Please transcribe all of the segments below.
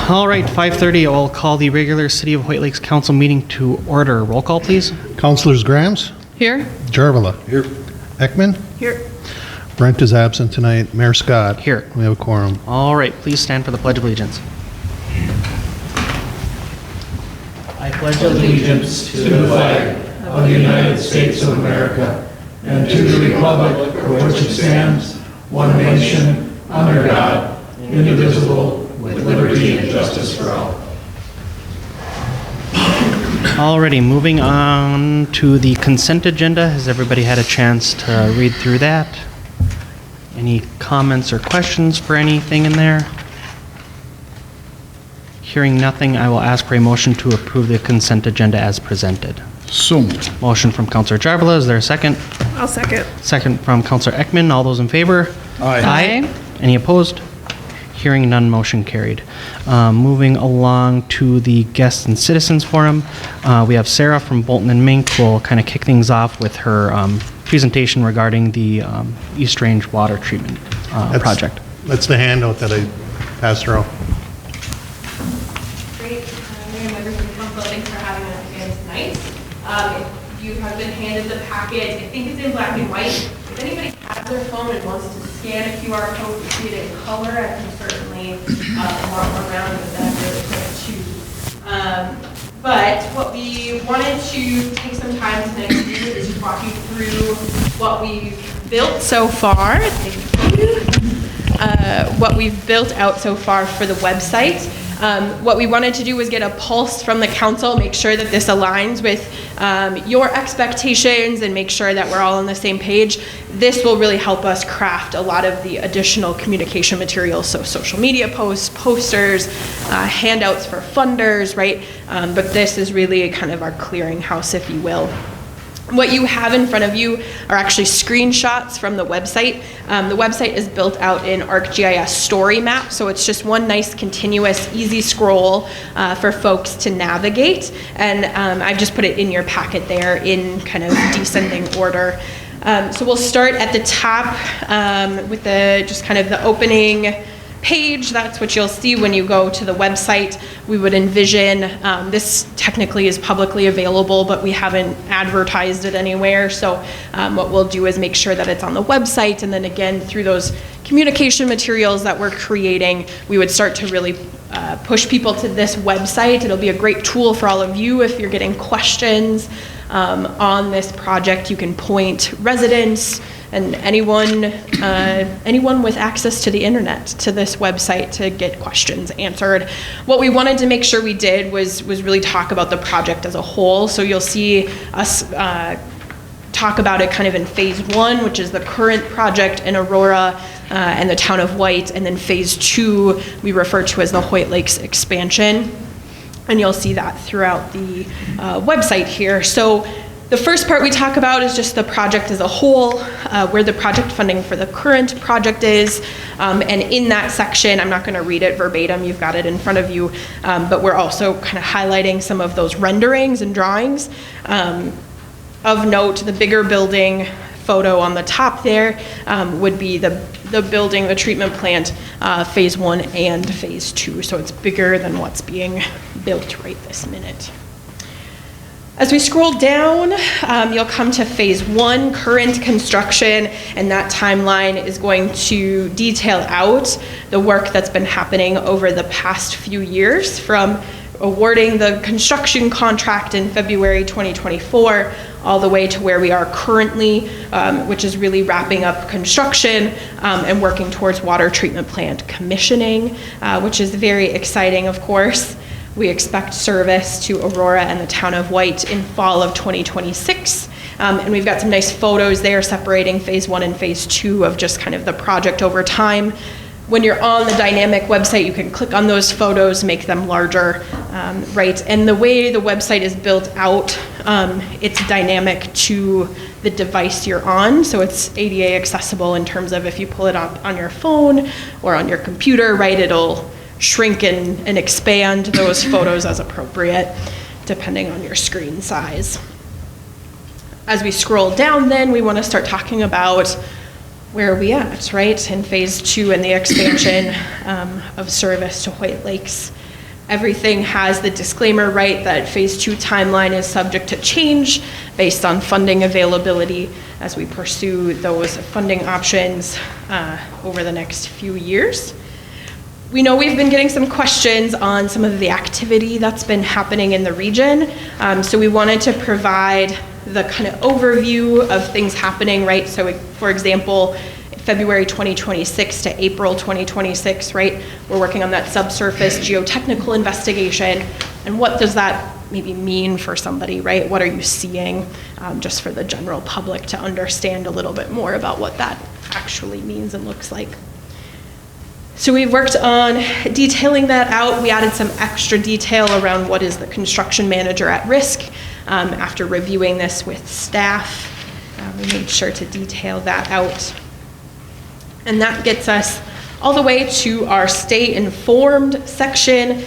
All right, 5:30, I'll call the regular City of Hoyt Lakes Council meeting to order. Roll call, please. Councilors Grams? Here. Jarvila? Here. Ekman? Here. Brent is absent tonight. Mayor Scott? Here. We have a quorum. All right, please stand for the Pledge of Allegiance. I pledge allegiance to the flag of the United States of America and to the republic for which it stands, one nation, under God, indivisible, with liberty and justice for all. Alrighty, moving on to the consent agenda. Has everybody had a chance to read through that? Any comments or questions for anything in there? Hearing nothing, I will ask for a motion to approve the consent agenda as presented. So moved. Motion from Councillor Jarvila. Is there a second? I'll second. Second from Councillor Ekman. All those in favor? Aye. Any opposed? Hearing none, motion carried. Moving along to the guests and citizens forum, we have Sarah from Bolton and Mink who will kind of kick things off with her presentation regarding the East Range water treatment project. That's the handout that I passed around. Great. Mayor, members of the council, thanks for having us again tonight. If you have been handed the packet, I think it's in black and white. If anybody has their phone and wants to scan a QR code to see it in color, I can certainly walk around with that really quick too. But what we wanted to take some time tonight to do is to walk you through what we've built so far. Thank you. What we've built out so far for the website. What we wanted to do was get a pulse from the council, make sure that this aligns with your expectations and make sure that we're all on the same page. This will really help us craft a lot of the additional communication materials, so social media posts, posters, handouts for funders, right? But this is really kind of our clearinghouse, if you will. What you have in front of you are actually screenshots from the website. The website is built out in ArcGIS story map, so it's just one nice continuous easy scroll for folks to navigate, and I've just put it in your packet there in kind of descending order. So we'll start at the top with just kind of the opening page. That's what you'll see when you go to the website. We would envision, this technically is publicly available, but we haven't advertised it anywhere. So what we'll do is make sure that it's on the website, and then again, through those communication materials that we're creating, we would start to really push people to this website. It'll be a great tool for all of you if you're getting questions on this project. You can point residents and anyone with access to the internet to this website to get questions answered. What we wanted to make sure we did was really talk about the project as a whole. So you'll see us talk about it kind of in phase 1, which is the current project in Aurora and the town of Hoyt, and then phase 2 we refer to as the Hoyt Lakes expansion. And you'll see that throughout the website here. So the first part we talk about is just the project as a whole, where the project funding for the current project is. And in that section, I'm not going to read it verbatim, you've got it in front of you, but we're also kind of highlighting some of those renderings and drawings. Of note, the bigger building photo on the top there would be the building, the treatment plant, phase 1 and phase 2. So it's bigger than what's being built right this minute. As we scroll down, you'll come to phase 1, current construction, and that timeline is going to detail out the work that's been happening over the past few years, from awarding the construction contract in February 2024 all the way to where we are currently, which is really wrapping up construction and working towards water treatment plant commissioning, which is very exciting, of course. We expect service to Aurora and the town of Hoyt in fall of 2026. And we've got some nice photos there separating phase 1 and phase 2 of just kind of the project over time. When you're on the dynamic website, you can click on those photos, make them larger, right? And the way the website is built out, it's dynamic to the device you're on. So it's ADA accessible in terms of if you pull it up on your phone or on your computer, right? It'll shrink and expand those photos as appropriate, depending on your screen size. As we scroll down then, we want to start talking about where are we at, right? In phase 2 and the expansion of service to Hoyt Lakes. Everything has the disclaimer, right, that phase 2 timeline is subject to change based on funding availability as we pursue those funding options over the next few years. We know we've been getting some questions on some of the activity that's been happening in the region. So we wanted to provide the kind of overview of things happening, right? So for example, February 2026 to April 2026, right? We're working on that subsurface geotechnical investigation. And what does that maybe mean for somebody, right? What are you seeing, just for the general public to understand a little bit more about what that actually means and looks like. So we worked on detailing that out. We added some extra detail around what is the construction manager at risk. After reviewing this with staff, we made sure to detail that out. And that gets us all the way to our stay informed section.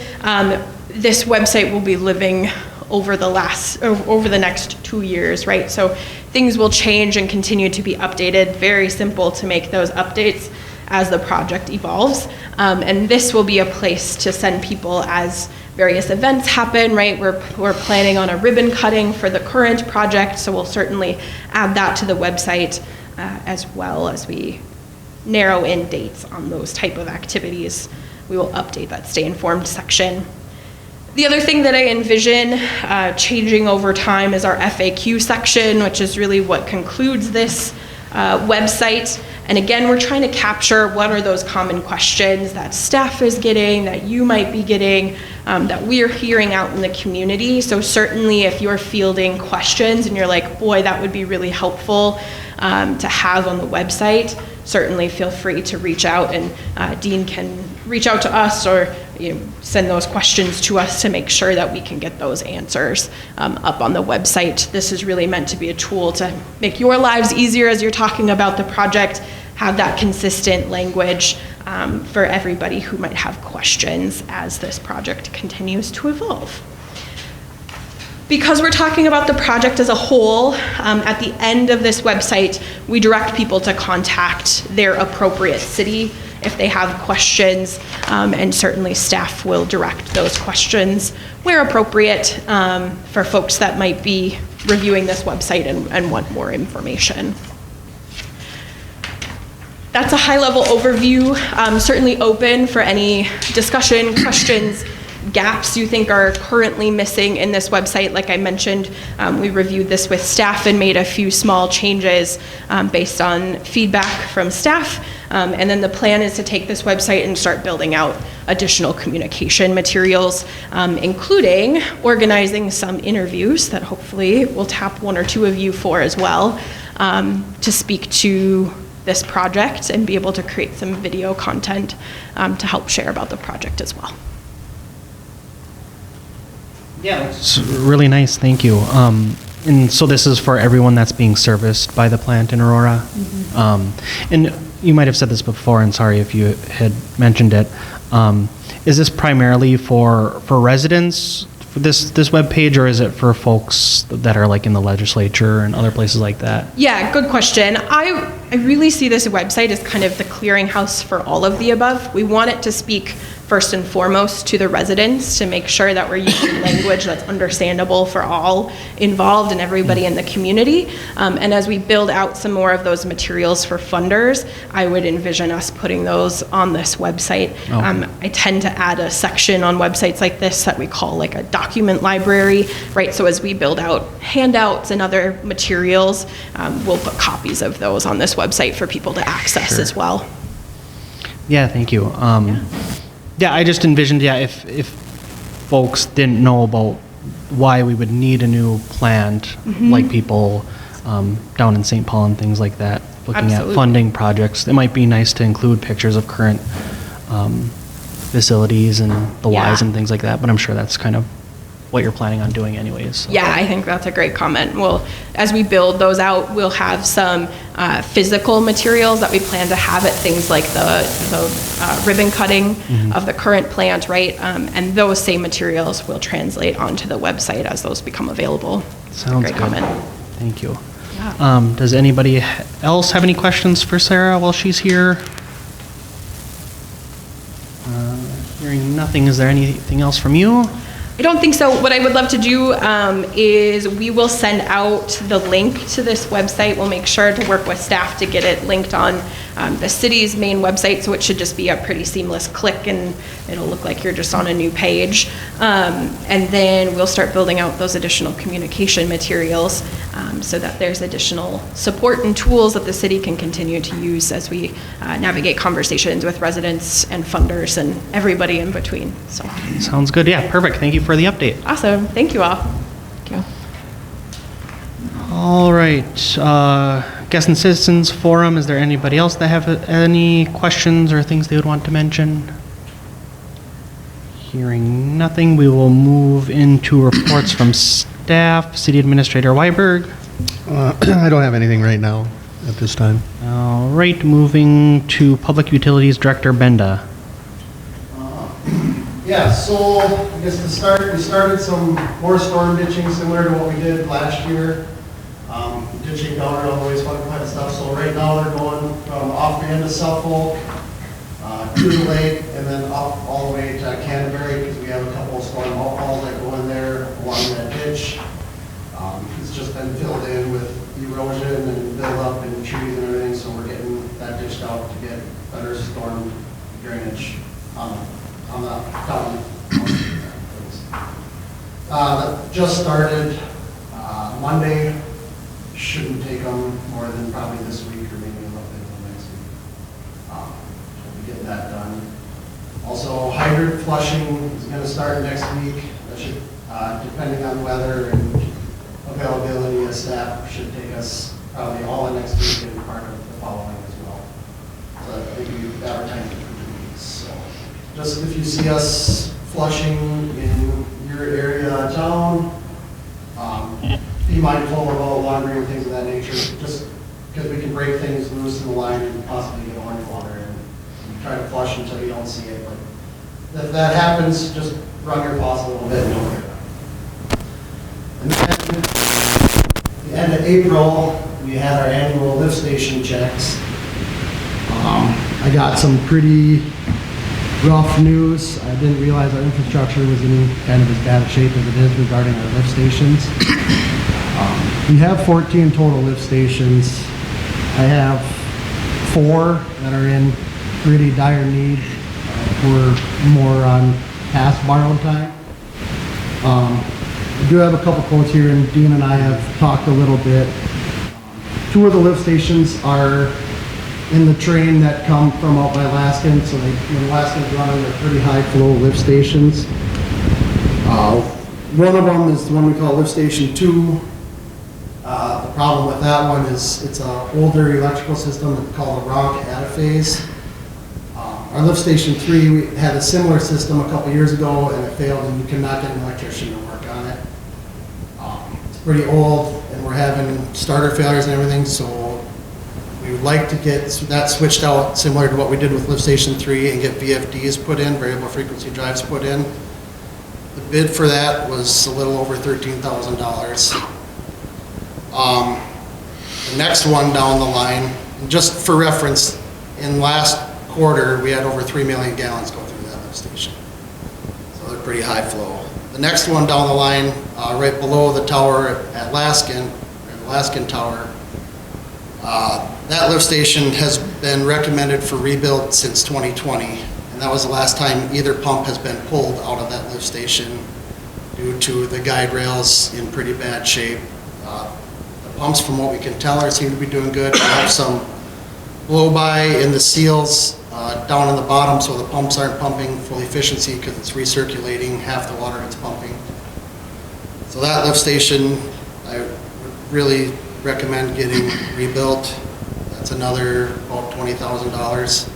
This website will be living over the next 2 years, right? So things will change and continue to be updated. Very simple to make those updates as the project evolves. And this will be a place to send people as various events happen, right? We're planning on a ribbon cutting for the current project, so we'll certainly add that to the website as well as we narrow in dates on those type of activities. We will update that stay informed section. The other thing that I envision changing over time is our FAQ section, which is really what concludes this website. And again, we're trying to capture what are those common questions that staff is getting, that you might be getting, that we're hearing out in the community. So certainly if you're fielding questions and you're like, boy, that would be really helpful to have on the website, certainly feel free to reach out, and Dean can reach out to us or send those questions to us to make sure that we can get those answers up on the website. This is really meant to be a tool to make your lives easier as you're talking about the project, have that consistent language for everybody who might have questions as this project continues to evolve. Because we're talking about the project as a whole, at the end of this website, we direct people to contact their appropriate city if they have questions, and certainly staff will direct those questions where appropriate for folks that might be reviewing this website and want more information. That's a high-level overview. Certainly open for any discussion, questions, gaps you think are currently missing in this website. Like I mentioned, we reviewed this with staff and made a few small changes based on feedback from staff. And then the plan is to take this website and start building out additional communication materials, including organizing some interviews that hopefully we'll tap one or two of you for as well, to speak to this project and be able to create some video content to help share about the project as well. Yeah, it's really nice, thank you. And so this is for everyone that's being serviced by the plant in Aurora? And you might have said this before, and sorry if you had mentioned it. Is this primarily for residents, for this webpage, or is it for folks that are like in the legislature and other places like that? Yeah, good question. I really see this website as kind of the clearinghouse for all of the above. We want it to speak first and foremost to the residents to make sure that we're using language that's understandable for all involved and everybody in the community. And as we build out some more of those materials for funders, I would envision us putting those on this website. Okay. I tend to add a section on websites like this that we call like a document library, right? So as we build out handouts and other materials, we'll put copies of those on this website for people to access as well. Yeah, thank you. Yeah, I just envisioned, if folks didn't know about why we would need a new plant, like people down in St. Paul and things like that, looking at funding projects, it might be nice to include pictures of current facilities and the whys and things like that, but I'm sure that's kind of what you're planning on doing anyways. So. Yeah, I think that's a great comment. Well, as we build those out, we'll have some physical materials that we plan to have at things like the ribbon cutting of the current plant, right? And those same materials will translate onto the website as those become available. Sounds great good. Comment. Thank you. Yeah. Does anybody else have any questions for Sarah while she's here? Hearing nothing, is there anything else from you? I don't think so. What I would love to do is we will send out the link to this website. We'll make sure to work with staff to get it linked on the city's main website, so it should just be a pretty seamless click and it'll look like you're just on a new page. And then we'll start building out those additional communication materials so that there's additional support and tools that the city can continue to use as we navigate conversations with residents and funders and everybody in between. So. Sounds good. Yeah, perfect. Thank you for the update. Awesome. Thank you all. Thank you. All right. Guest and Citizens Forum. Is there anybody else that have any questions or things they would want to mention? Hearing nothing, we will move into reports from staff. City Administrator Weiberg. I don't have anything right now at this time. All right. Moving to Public Utilities Director Benda. Yeah, so I guess to start, we started some more storm ditching similar to what we did last year. Ditching down around the wastewater plant and stuff. So right now they're going from off the end of Suffolk to the lake and then up all the way to Canterbury because we have a couple of storm outfalls that go in there along that ditch. It's just been filled in with erosion and build up and trees and everything, so we're getting that ditched out to get better storm drainage on the down. That just started Monday. Shouldn't take them more than probably this week or maybe a little bit of next week. We'll be getting that done. Also, hydrant flushing is going to start next week. That should, depending on weather and availability of staff, should take us probably all of next week and part of the following as well. So I think we've advertised it for 2 weeks. So just if you see us flushing in your area of town, be mindful about laundry and things of that nature, just because we can break things loose in the line and possibly get orange water and try to flush until you don't see it. But if that happens, just run your faucet a little bit and don't get it. And then at the end of April, we had our annual lift station checks. I got some pretty rough news. I didn't realize our infrastructure was in kind of as bad a shape as it is regarding our lift stations. We have 14 total lift stations. I have 4 that are in pretty dire need. We're more on past borrowed time. I do have a couple quotes here, and Dean and I have talked a little bit. 2 of the lift stations are in the train that come from out by Alaskan, so when Alaskan's running, they're pretty high flow lift stations. One of them is the one we call lift station 2. The problem with that one is it's an older electrical system called a Ronk Adaphase. Our lift station 3, we had a similar system a couple years ago and it failed, and you cannot get an electrician to work on it. It's pretty old and we're having starter failures and everything, so we would like to get that switched out similar to what we did with lift station 3 and get VFDs put in, variable frequency drives put in. The bid for that was a little over $13,000. The next one down the line, just for reference, in last quarter, we had over 3 million gallons go through that lift station. So they're pretty high flow. The next one down the line, right below the tower at Alaskan Tower, that lift station has been recommended for rebuild since 2020. And that was the last time either pump has been pulled out of that lift station due to the guide rails in pretty bad shape. The pumps, from what we can tell, seem to be doing good. We have some blow-by in the seals down in the bottom, so the pumps aren't pumping full efficiency because it's recirculating half the water it's pumping. So that lift station, I would really recommend getting rebuilt. That's another about $20,000.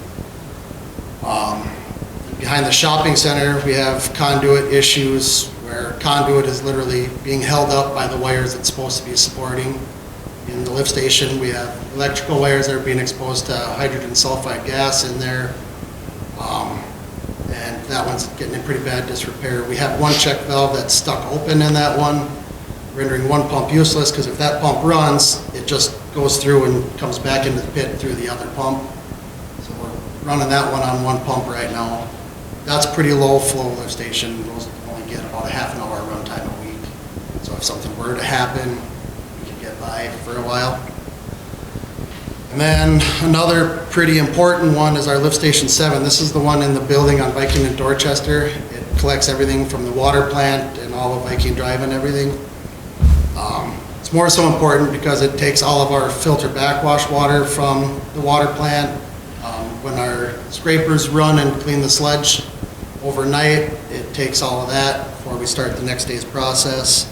Behind the shopping center, we have conduit issues where conduit is literally being held up by the wires it's supposed to be supporting. In the lift station, we have electrical wires that are being exposed to hydrogen sulfide gas in there. And that one's getting in pretty bad disrepair. We have one check valve that's stuck open in that one, rendering one pump useless, because if that pump runs, it just goes through and comes back into the pit through the other pump. So we're running that one on one pump right now. That's pretty low flow lift station. Those only get about a half an hour run time a week. So if something were to happen, get by for a while. And then another pretty important one is our lift station 7. This is the one in the building on Viking and Dorchester. It collects everything from the water plant and all of Viking Drive and everything. It's more so important because it takes all of our filter backwash water from the water plant. When our scrapers run and clean the sludge overnight, it takes all of that before we start the next day's process.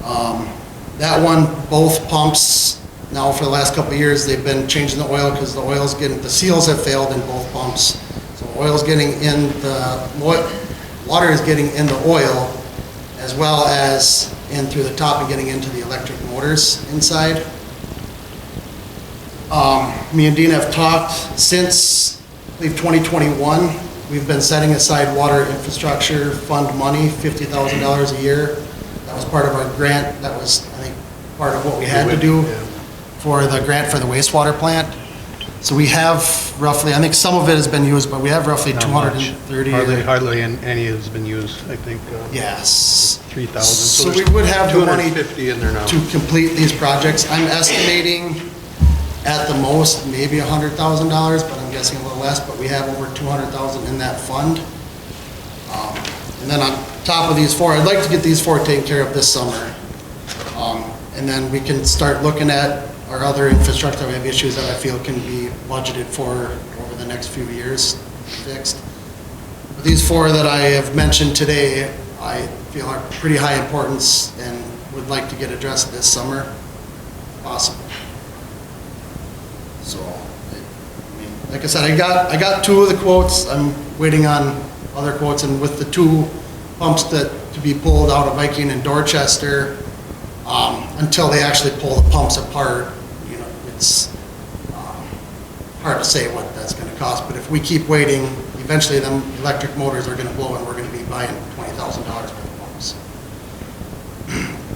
That one, both pumps, now for the last couple of years, they've been changing the oil because the seals have failed in both pumps. So oil's getting in water is getting in the oil as well as in through the top and getting into the electric motors inside. Me and Dean have talked since, I believe, 2021. We've been setting aside water infrastructure fund money, $50,000 a year. That was part of our grant. That was, I think, part of what we had to do for the grant for the wastewater plant. So we have roughly, I think some of it has been used, but we have roughly Not 230. much. Hardly any has been used, I think. Yes. 3,000. So we there's would have the money 250 in there now. to complete these projects. I'm estimating at the most maybe $100,000, but I'm guessing a little less, but we have over 200,000 in that fund. And then on top of these 4, I'd like to get these 4 taken care of this summer. And then we can start looking at our other infrastructure. We have issues that I feel can be budgeted for over the next few years fixed. But these 4 that I have mentioned today, I feel are pretty high importance and would like to get addressed this summer, if possible. So, I mean, like I said, I got 2 of the quotes. I'm waiting on other quotes, and with the 2 pumps to be pulled out of Viking and Dorchester, until they actually pull the pumps apart, you know, it's hard to say what that's going to cost. But if we keep waiting, eventually them electric motors are going to blow, and we're going to be buying $20,000 worth of pumps.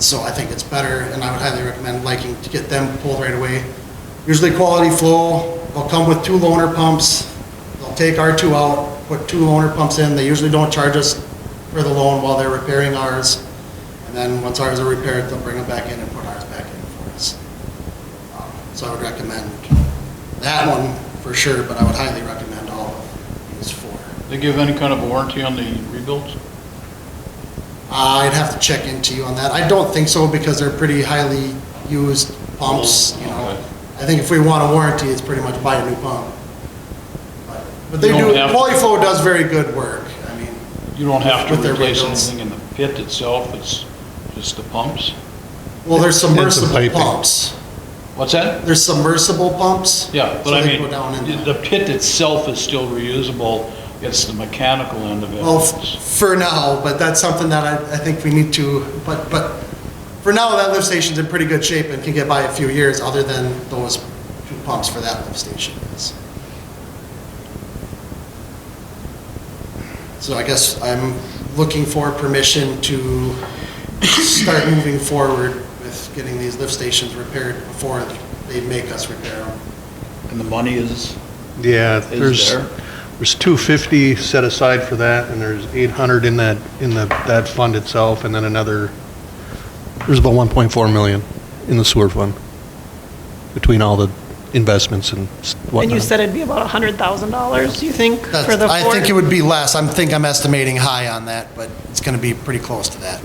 So I think it's better, and I would highly recommend liking to get them pulled right away. Usually quality flow, they'll come with 2 loaner pumps. They'll take our 2 out, put 2 loaner pumps in. They usually don't charge us for the loan while they're repairing ours. And then once ours are repaired, they'll bring them back in and put ours back in for us. So I would recommend that one for sure, but I would highly recommend all of these 4. They give any kind of warranty on the rebuilds? I'd have to check into you on that. I don't think so because they're pretty highly used pumps, you know. Okay. I think if we want a warranty, it's pretty much buy a new pump. But they You do, don't have to- Polyflow does very good work. I mean, You don't have to With their replace rebuilds. anything in the pit itself, it's just the pumps? well, there's submersible piping. pumps. What's that? There's submersible pumps. Yeah, but so I they mean, go down in the pit itself is still reusable, it's the mechanical end of it. Well, for now, but that's something that I think we need to, but for now, that lift station's in pretty good shape and can get by a few years other than those 2 pumps for that lift station is. So I guess I'm looking for permission to start moving forward with getting these lift stations repaired before they make us repair them. And the money is Yeah, there? there's 250 set aside for that, and there's 800 in that fund itself, and then there's about 1.4 million in the sewer fund between all the investments and whatnot. And you said it'd be about $100,000, you think, for the 4? I think it would be less. I'm estimating high on that, but it's going to be pretty close to that.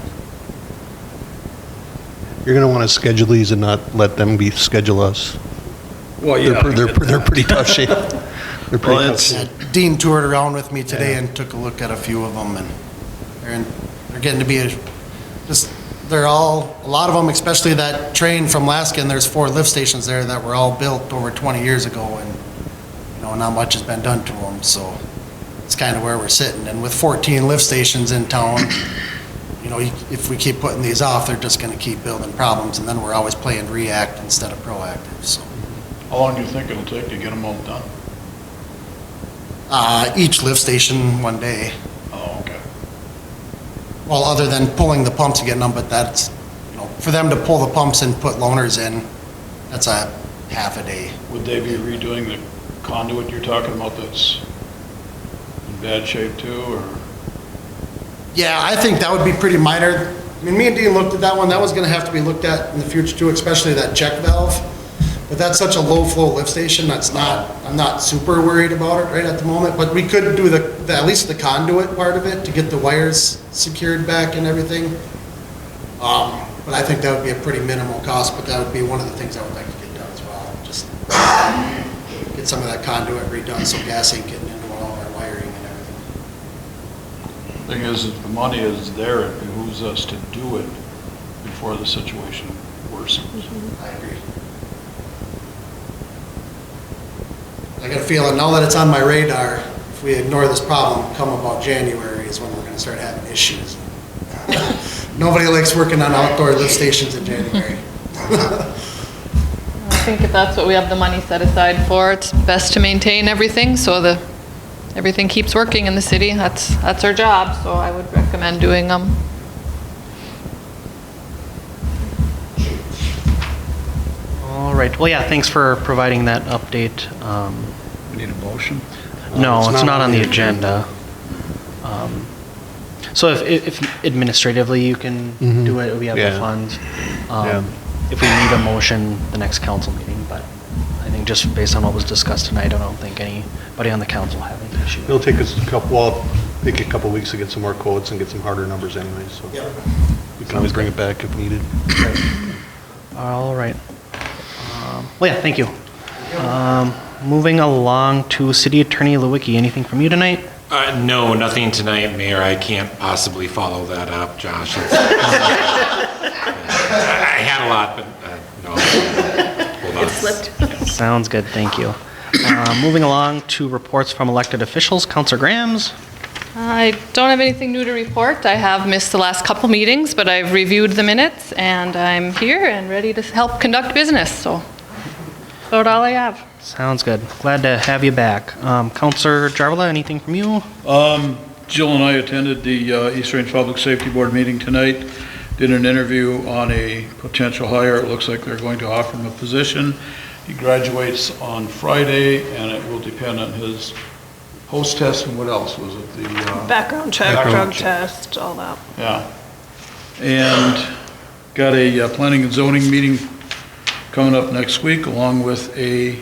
You're going to want to schedule these and not let them schedule us. Well, They're pretty tough shape. They're pretty Well, tough shape. Dean toured around with me today and took a look at a few of them, and they're getting to be a lot of them, especially that train from Laskin, there's 4 lift stations there that were all built over 20 years ago, and, you know, not much has been done to them, so it's kind of where we're sitting. And with 14 lift stations in town, you know, if we keep putting these off, they're just going to keep building problems, and then we're always playing react instead of proactive, so. How long do you think it'll take to get them all done? Each lift station 1 day. Oh, okay. Well, other than pulling the pumps and getting them, but that's, you know, for them to pull the pumps and put loaners in, that's a half a day. Would they be redoing the conduit you're talking about that's in bad shape too, or? Yeah, I think that would be pretty minor. I mean, me and Dean looked at that one. That was gonna have to be looked at in the future too, especially that check valve. But that's such a low flow lift station, I'm not super worried about it right at the moment. But we could do at least the conduit part of it to get the wires secured back and everything. But I think that would be a pretty minimal cost, but that would be one of the things I would like to get done as well. Just get some of that conduit redone so gas ain't getting into all of our wiring and everything. Thing is, if the money is there, it behooves us to do it before the situation worsens. I agree. I got a feeling now that it's on my radar, if we ignore this problem, come about January is when we're gonna start having issues. Nobody likes working on outdoor lift stations in January. I think if that's what we have the money set aside for, it's best to maintain everything so everything keeps working in the city. That's our job, so I would recommend doing them. All right. Well, yeah, thanks for providing that update. We need a motion? No, it's not on the agenda. So if administratively you can do it, we have the Yeah. funds. Yeah. If we need a motion, the next council meeting, but I think just based on what was discussed tonight, I don't think anybody on the council have any issue. It'll take us a couple weeks to get some more quotes and get some harder numbers anyway, so. Yep. We can always bring it back if needed. All right. Well, yeah, thank you. Moving along to City Attorney Lewicki, anything from you tonight? No, nothing tonight, Mayor. I can't possibly follow that up, Josh. I had a lot, but no. Hold on. It slipped. Sounds good, thank you. Moving along to reports from elected officials, Councilor Grams. I don't have anything new to report. I have missed the last couple meetings, but I've reviewed the minutes and I'm here and ready to help conduct business, so that's about all I have. Sounds good. Glad to have you back. Councilor Jarvila, anything from you? Jill and I attended the East Range Public Safety Board meeting tonight, did an interview on a potential hire. It looks like they're going to offer him a position. He graduates on Friday, and it will depend on his post test and what else was it? The Background check, Background drug check. test, all that. Yeah. And got a planning and zoning meeting coming up next week, along with a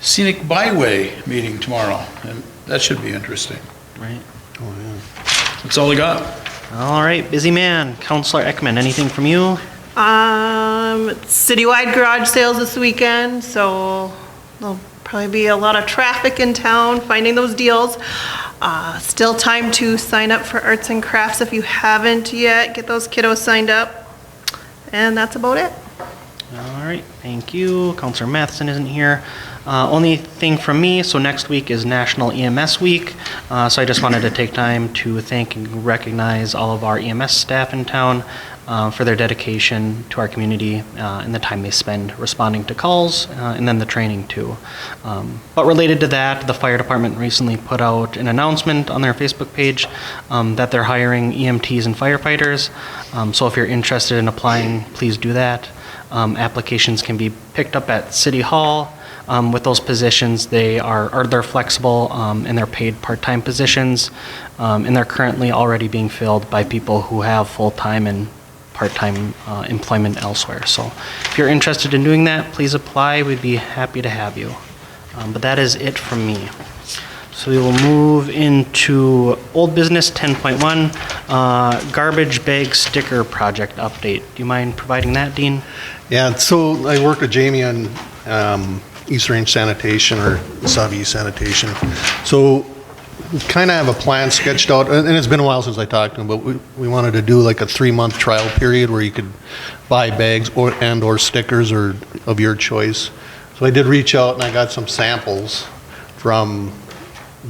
scenic byway meeting tomorrow, and that should be interesting. Right. Oh, yeah. That's all I got. All right, busy man. Counselor Ekman, anything from you? Citywide garage sales this weekend, so there'll probably be a lot of traffic in town finding those deals. Still time to sign up for arts and crafts if you haven't yet. Get those kiddos signed up. And that's about it. All right, thank you. Counselor Matheson isn't here. Only thing from me, so next week is National EMS Week. So I just wanted to take time to thank and recognize all of our EMS staff in town for their dedication to our community and the time they spend responding to calls and then the training too. But related to that, the fire department recently put out an announcement on their Facebook page that they're hiring EMTs and firefighters. So if you're interested in applying, please do that. Applications can be picked up at City Hall. With those positions, they're flexible and they're paid part-time positions, and they're currently already being filled by people who have full-time and part-time employment elsewhere. So if you're interested in doing that, please apply. We'd be happy to have you. But that is it from me. So we will move into old business 10.1, garbage bag sticker project update. Do you mind providing that, Dean? Yeah, so I worked with Jamie on East Range Sanitation or Savi Sanitation. So we kind of have a plan sketched out, and it's been a while since I talked to him, but we wanted to do like a 3-month trial period where you could buy bags or stickers or of your choice. So I did reach out and I got some samples from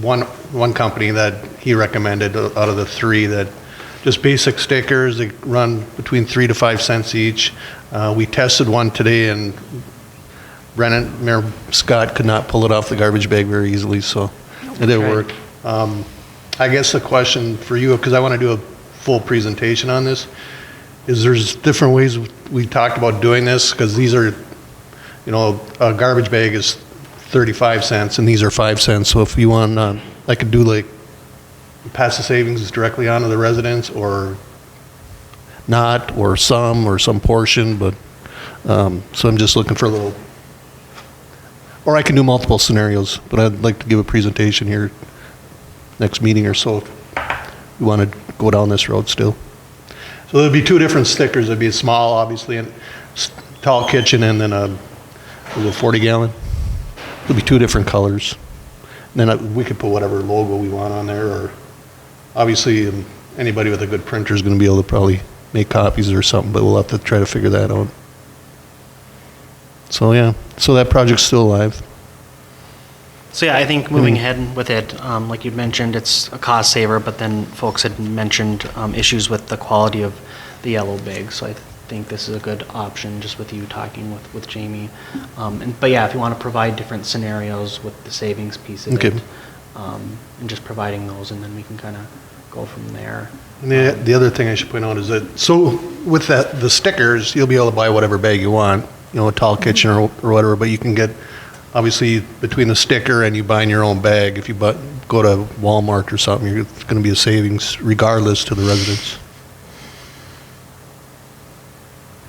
one company that he recommended out of the 3 that just basic stickers. They run between 3 to 5 cents each. We tested one today and Mayor Scott could not pull it off the garbage bag very easily, so it didn't work. I guess the question for you, because I want to do a full presentation on this, is there's different ways we talked about doing this, because these are, a garbage bag is 35 cents and these are 5 cents. So if you want, I could do like pass the savings directly onto the residents or not, or some portion, but so I'm just looking for a little, or I can do multiple scenarios, but I'd like to give a presentation here next meeting or so if you want to go down this road still. So there'd be 2 different stickers. There'd be a small, obviously, and tall kitchen, and then a 40-gallon. There'll be 2 different colors. And then we could put whatever logo we want on there, or obviously anybody with a good printer is going to be able to probably make copies or something, but we'll have to try to figure that out. So yeah, so that project's still alive. So yeah, I think moving ahead with it, like you mentioned, it's a cost saver, but then folks had mentioned issues with the quality of the yellow bag. So I think this is a good option just with you talking with Jamie. But yeah, if you want to provide different scenarios with the savings piece of it, and just providing those, and then we can kind of go from there. And the other thing I should point out is that, so with the stickers, you'll be able to buy whatever bag you want, a tall kitchen or whatever, but you can get, obviously, between the sticker and you buying your own bag, if you go to Walmart or something, it's going to be a savings regardless to the residents.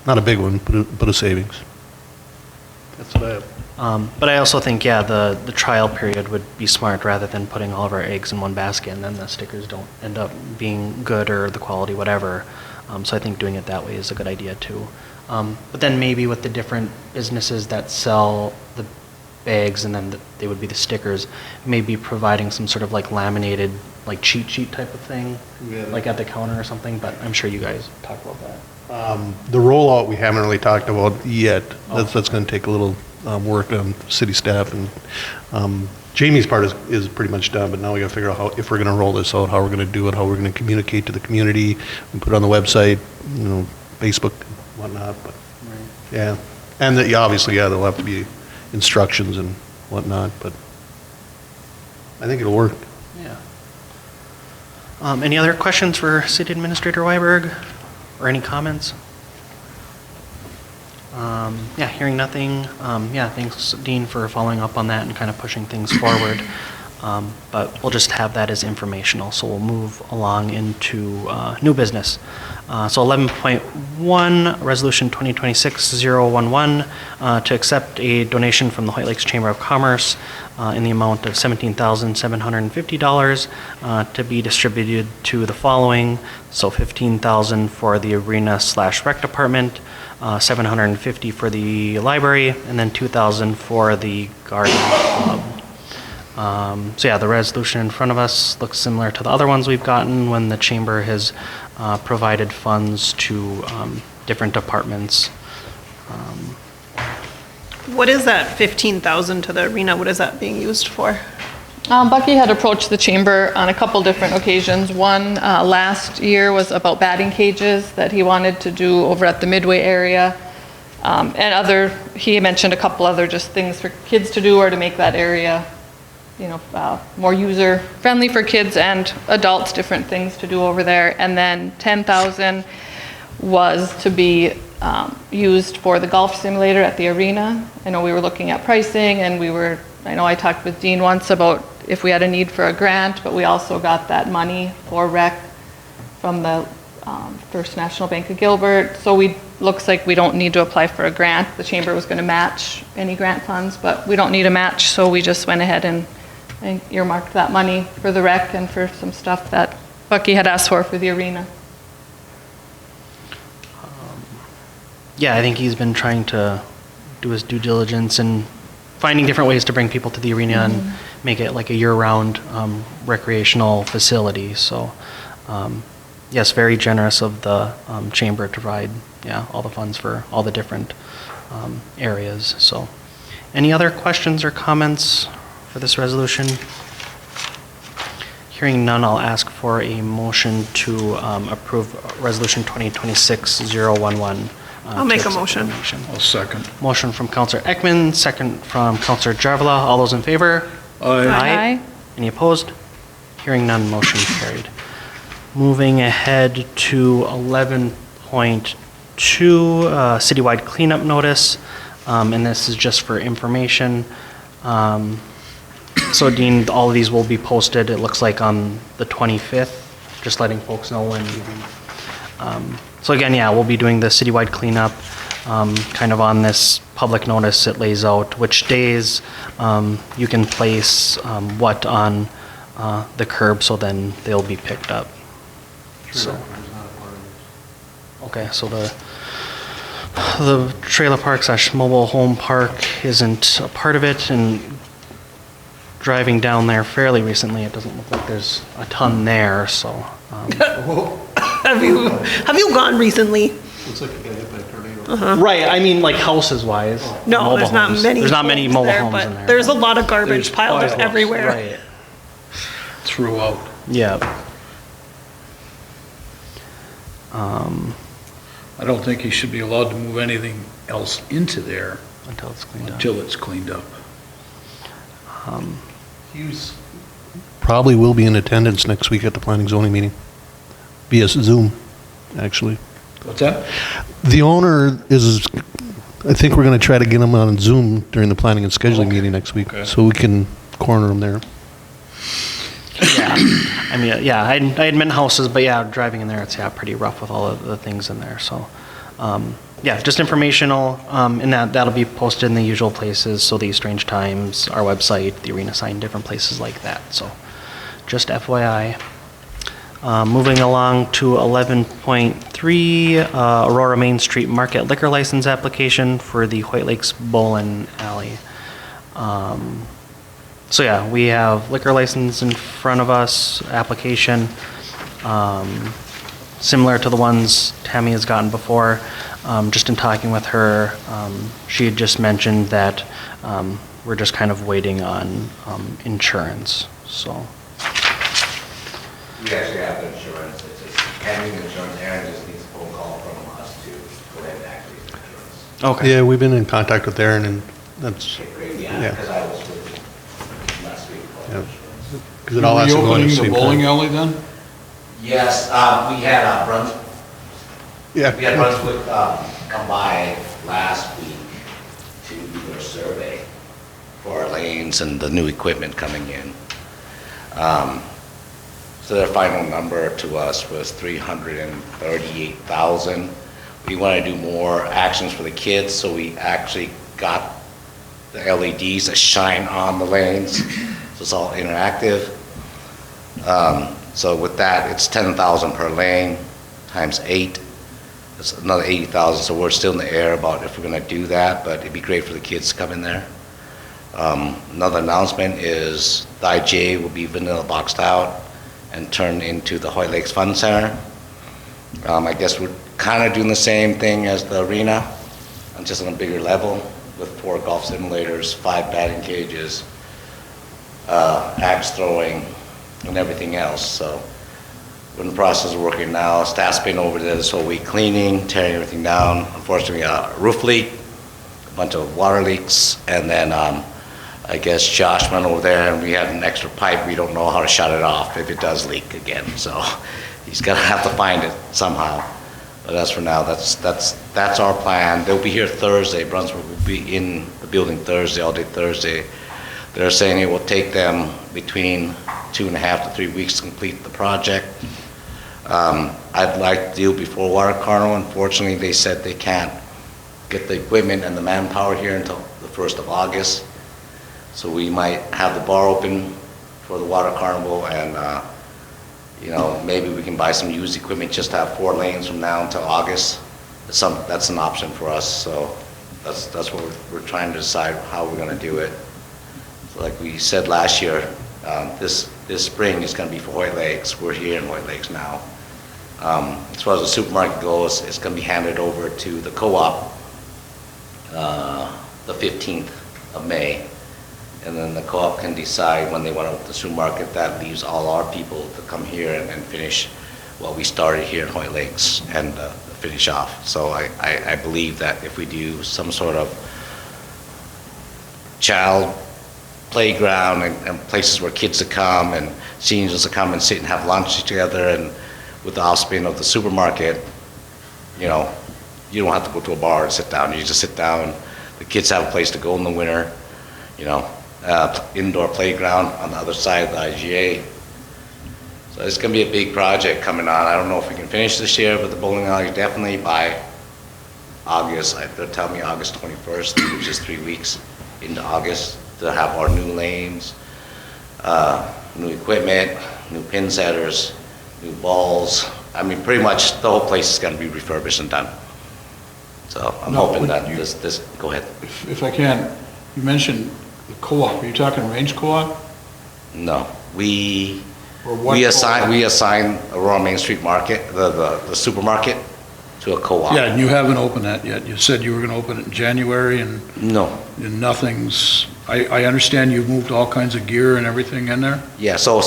Not a big one, but a savings. That's what I have. But I also think, yeah, the trial period would be smart rather than putting all of our eggs in one basket and then the stickers don't end up being good or the quality, whatever. So I think doing it that way is a good idea too. But then maybe with the different businesses that sell the bags and then they would be the stickers, maybe providing some sort of like laminated, like cheat sheet type of thing, like at the counter or something, but I'm sure you guys talk about that. The rollout we haven't really talked about yet. That's going to take a little work on city staff, and Jamie's part is pretty much done, but now we got to figure out how, if we're going to roll this out, how we're going to do it, how we're going to communicate to the community, and put it on the website, Facebook, whatnot. But yeah, and obviously, there'll have to be instructions and whatnot, but I think it'll work. Yeah. Any other questions for City Administrator Weiberg, or any comments? Yeah, hearing nothing, yeah, thanks Dean for following up on that and kind of pushing things forward. But we'll just have that as informational, so we'll move along into new business. So 11.1, Resolution 2026-011, to accept a donation from the Hoyt Lakes Chamber of Commerce in the amount of $17,750 to be distributed to the following. So $15,000 for the arena/rec department, $750 for the library, and then $2,000 for the garden club. So yeah, the resolution in front of us looks similar to the other ones we've gotten when the chamber has provided funds to different departments. What is that 15,000 to the arena? What is that being used for? Bucky had approached the chamber on a couple different occasions. One last year was about batting cages that he wanted to do over at the Midway area. And he mentioned a couple other just things for kids to do or to make that area, more user-friendly for kids and adults, different things to do over there. And then 10,000 was to be used for the golf simulator at the arena. I know we were looking at pricing, and I know I talked with Dean once about if we had a need for a grant, but we also got that money for rec from the First National Bank of Gilbert. So looks like we don't need to apply for a grant. The chamber was going to match any grant funds, but we don't need a match, so we just went ahead and earmarked that money for the rec and for some stuff that Bucky had asked for the arena. Yeah, I think he's been trying to do his due diligence and finding different ways to bring people to the arena and make it like a year-round recreational facility. So, yes, very generous of the chamber to provide, all the funds for all the different areas. So, any other questions or comments for this resolution? Hearing none, I'll ask for a motion to approve Resolution 2026-011. I'll make a motion. I'll second. Motion from Councillor Ekman, second from Councillor Jarvela. All those in favor? Aye. Any opposed? Hearing none, motion carried. Moving ahead to 11.2, citywide cleanup notice, and this is just for information. So Dean, all of these will be posted, it looks like on the 25th, just letting folks know when. So again, we'll be doing the citywide cleanup, kind of on this public notice. It lays out which days you can place what on the curb, so then they'll be picked up. So, okay, so the trailer park / mobile home park isn't a part of it, and driving down there fairly recently, it doesn't look like there's a ton there, so. Have you gone recently? Looks like it got hit by a tornado. Right, I mean like houses wise. No, mobile there's not homes. many. There's not many homes mobile there, homes but in there. there's a lot of garbage There's piled up piles. everywhere. Right, Throughout. yeah. I don't think he should be allowed to move anything else into there Until it's cleaned up. until it's cleaned up. Probably will be in attendance next week at the planning zoning meeting, via Zoom, actually. What's that? The owner is, I think we're going to try to get him on Zoom during the planning and scheduling meeting next week, Okay. so we can corner him there. Yeah, I mean, I had meant houses, but driving in there, it's pretty rough with all of the things in there, so. Just informational, and that'll be posted in the usual places, so the Strange Times, our website, the arena sign, different places like that, so just FYI. Moving along to 11.3, Aurora Main Street Market liquor license application for the Hoyt Lakes Bowling Alley. So we have liquor license in front of us, application, similar to the ones Tammy has gotten before. Just in talking with her, she had just mentioned that we're just kind of waiting on insurance, so. We actually have the insurance, it's just having the insurance, Aaron just needs a phone call from us to go ahead and activate the insurance. Okay. Yeah, we've been in contact with Aaron, and that's, Yeah, because I was with him last week. about Yeah. insurance. because it all has to go in Reopening the the same bowling time. alley then? Yes, we had Brunswick Yeah. come by last week survey for our lanes and the new equipment coming in. So their final number to us was $338,000. We want to do more actions for the kids, so we actually got the LEDs that shine on the lanes, so it's all interactive. So with that, it's $10,000 per lane times 8. That's another $80,000. So we're still in the air about if we're going to do that, but it'd be great for the kids to come in there. Another announcement is the IGA will be vanilla boxed out and turned into the Hoyt Lakes Fun Center. I guess we're kind of doing the same thing as the arena, just on a bigger level with 4 golf simulators, 5 batting cages, axe throwing, and everything else. So we're in the process of working now. Staff's been over there this whole week cleaning, tearing everything down. Unfortunately, we got a roof leak, a bunch of water leaks, and then I guess Josh went over there and we had an extra pipe. We don't know how to shut it off if it does leak again. So he's gonna have to find it somehow. But as for now, that's our plan. They'll be here Thursday. Brunswick will be in the building Thursday, all day Thursday. They're saying it will take them between 2.5 to 3 weeks to complete the project. I'd like to do before Water Carnival. Unfortunately, they said they can't get the equipment and the manpower here until the 1st of August. So we might have the bar open for the Water Carnival, and maybe we can buy some used equipment just to have 4 lanes from now until August. That's an option for us. So that's what we're trying to decide how we're going to do it. So like we said last year, this spring is going to be for Hoyt Lakes. We're here in Hoyt Lakes now. As far as the supermarket goes, it's going to be handed over to the co-op the 15th of May. And then the co-op can decide when they want to open the supermarket. That leaves all our people to come here and finish what we started here in Hoyt Lakes and finish off. So I believe that if we do some sort of child playground and places where kids to come and seniors to come and sit and have lunch together, and with the offspring of the supermarket, you don't have to go to a bar and sit down. You just sit down. The kids have a place to go in the winter, indoor playground on the other side of the IGA. So it's going to be a big project coming on. I don't know if we can finish this year, but the bowling alley definitely by August. They're telling me August 21st, which is 3 weeks into August, to have our new lanes, new equipment, new pin setters, new balls. I mean, pretty much the whole place is going to be refurbished and done. So I'm hoping that this, go ahead. If I can, you mentioned the co-op. Are you talking range co-op? No, we Or what assign Aurora Main Street Market, the supermarket, to a co-op. Yeah, and you haven't opened that yet. You said you were going to open it in January, and No. nothing's. I understand you've moved all kinds of gear and everything in there. Yeah, so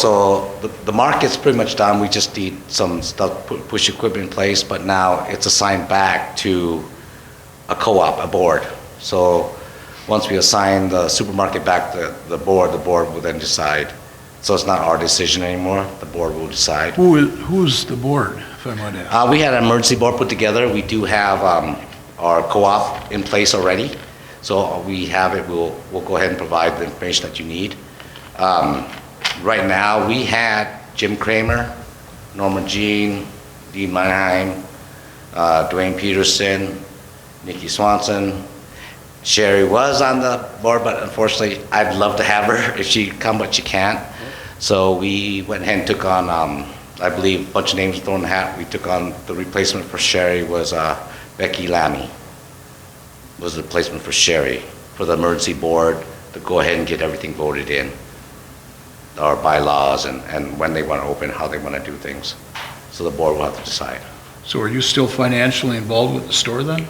the market's pretty much done. We just need some stuff, push equipment in place, but now it's assigned back to a co-op, a board. So once we assign the supermarket back to the board will then decide. So it's not our decision anymore. The board will decide. Who's the board, if I might ask? We had an emergency board put together. We do have our co-op in place already. So we have it. We'll go ahead and provide the information that you need. Right now, we had Jim Kramer, Norman Jean, Dean Mannheim, Dwayne Peterson, Nikki Swanson. Sherry was on the board, but unfortunately, I'd love to have her if she'd come, but she can't. So we went ahead and took on, I believe, a bunch of names thrown in the hat. We took on the replacement for Sherry was Becky Lammy. Was the replacement for Sherry for the emergency board to go ahead and get everything voted in, our bylaws and when they want to open, how they want to do things. So the board will have to decide. So are you still financially involved with the store then?